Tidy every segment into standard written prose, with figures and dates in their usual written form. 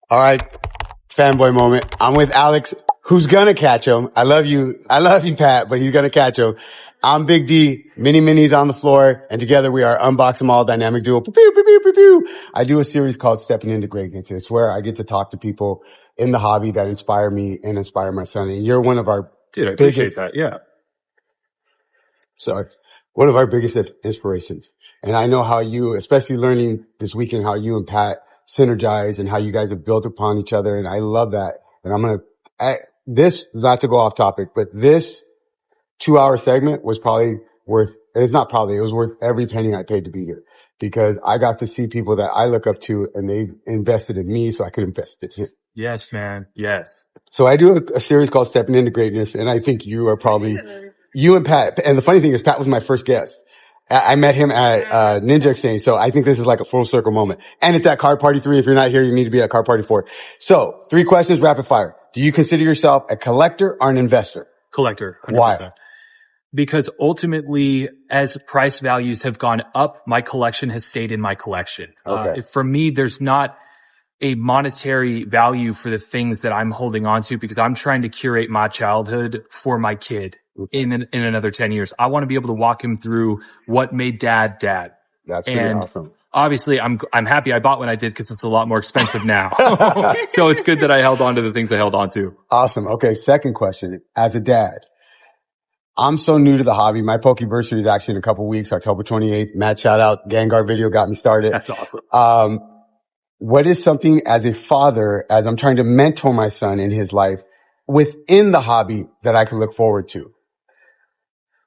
All right, fanboy moment. I'm with Alex, who's gonna catch him. I love you, Pat, but he's gonna catch him. I'm Big D, mini minis on the floor, and together we are Unbox 'em All Dynamic Duo. Pew, pew, pew, pew, pew, pew. I do a series called Stepping Into Greatness. It's where I get to talk to people in the hobby that inspire me and inspire my son. And you're one of our Dude, I appreciate that. Yeah. one of our biggest inspirations. And I know how you, especially learning this weekend, how you and Pat synergize and how you guys have built upon each other. And I love that. And this, not to go off topic, but this 2-hour segment was probably it was worth every penny I paid to be here, because I got to see people that I look up to and they've invested in me so I could invest in him. Yes, man. Yes. So I do a series called Stepping Into Greatness, and I think you are probably, you and Pat, and the funny thing is Pat was my first guest. I met him at Ninja Exchange, so I think this is like a full circle moment. And it's at Card Party 3. If you're not here, you need to be at Card Party 4. So 3 questions, rapid fire. Do you consider yourself a collector or an investor? Collector. 100%. Why? Because ultimately, as price values have gone up, my collection has stayed in my collection. Okay. For me, there's not a monetary value for the things that I'm holding on to, because I'm trying to curate my childhood for my kid in another 10 years. I want to be able to walk him through what made dad. That's pretty awesome. Obviously, I'm happy I bought when I did, because it's a lot more expensive now. So it's good that I held on to the things I held on to. Awesome. Okay. Second question. As a dad, I'm so new to the hobby. My Pokeversary is actually in a couple weeks, October 28th. Matt, shout out. Gengar video got me started. That's awesome. What is something as a father, as I'm trying to mentor my son in his life within the hobby, that I can look forward to?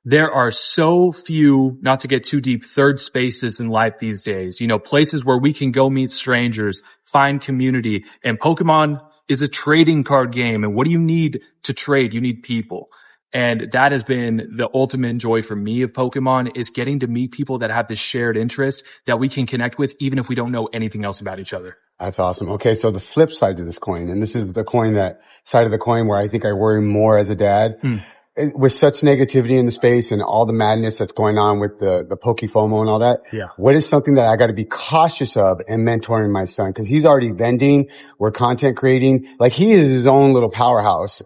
There are so few, not to get too deep, third spaces in life these days. You know, places where we can go meet strangers, find community. And Pokemon is a trading card game. And what do you need to trade? You need people. And that has been the ultimate joy for me of Pokemon, is getting to meet people that have this shared interest that we can connect with, even if we don't know anything else about each other. That's awesome. Okay. So the flip side to this coin, and this is the side of the coin where I think I worry more as a dad. With such negativity in the space and all the madness that's going on with the Poke FOMO and all that. Yeah. What is something that I got to be cautious of in mentoring my son? Cause he's already vending, we're content creating. Like, he is his own little powerhouse.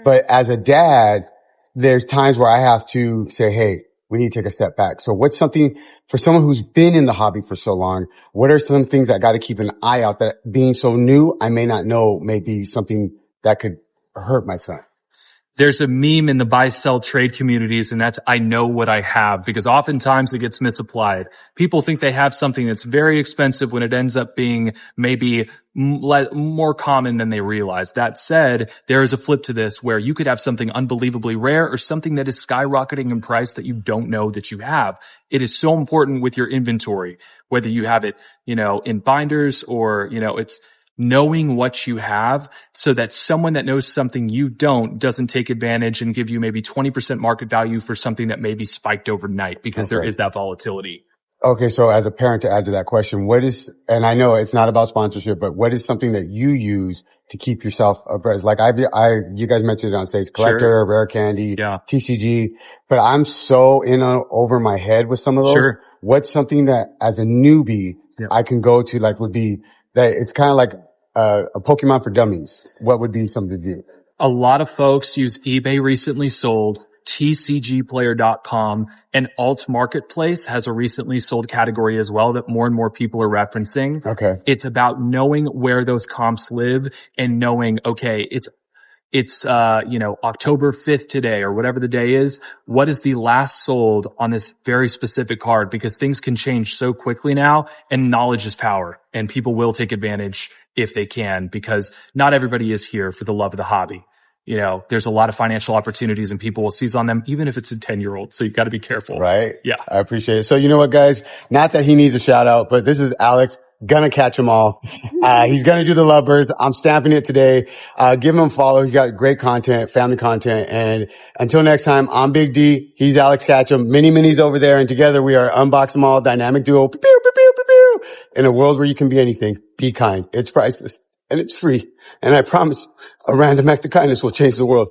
But as a dad, there's times where I have to say, hey, we need to take a step back. So what's something for someone who's been in the hobby for so long? What are some things I got to keep an eye out, that being so new, I may not know may be something that could hurt my son? There's a meme in the buy-sell trade communities, and that's I know what I have, because oftentimes it gets misapplied. People think they have something that's very expensive when it ends up being maybe more common than they realize. That said, there is a flip to this where you could have something unbelievably rare or something that is skyrocketing in price that you don't know that you have. It is so important with your inventory, whether you have it, in binders or, it's knowing what you have, so that someone that knows something you don't doesn't take advantage and give you maybe 20% market value for something that may be spiked overnight, because there is that volatility. Okay. So as a parent, to add to that question, and I know it's not about sponsorship, but what is something that you use to keep yourself abreast? Like you guys mentioned it on stage, collector, Sure. rare candy, Yeah. TCG, but I'm so over my head with some of those. Sure. What's something that as a newbie, I can go to, like, would be that it's kind of like a Pokemon for dummies? What would be something to do? A lot of folks use eBay recently sold, tcgplayer.com, and Alt Marketplace has a recently sold category as well that more and more people are referencing. Okay. It's about knowing where those comps live and knowing, okay, it's October 5th today, or whatever the day is. What is the last sold on this very specific card? Because things can change so quickly now, and knowledge is power, and people will take advantage if they can, because not everybody is here for the love of the hobby. There's a lot of financial opportunities and people will seize on them, even if it's a 10-year-old. So you got to be careful. Right. Yeah. I appreciate it. So you know what, guys? Not that he needs a shout out, but this is Alex. Gonna catch them all. He's gonna do the lovebirds. I'm stamping it today. Give him a follow. He got great content, family content. And until next time, I'm Big D. He's Alex Catch'em. Mini minis over there. And together we are Unbox 'em All Dynamic Duo. Pew, pew, pew, pew, pew. In a world where you can be anything, be kind. It's priceless and it's free. And I promise a random act of kindness will change the world.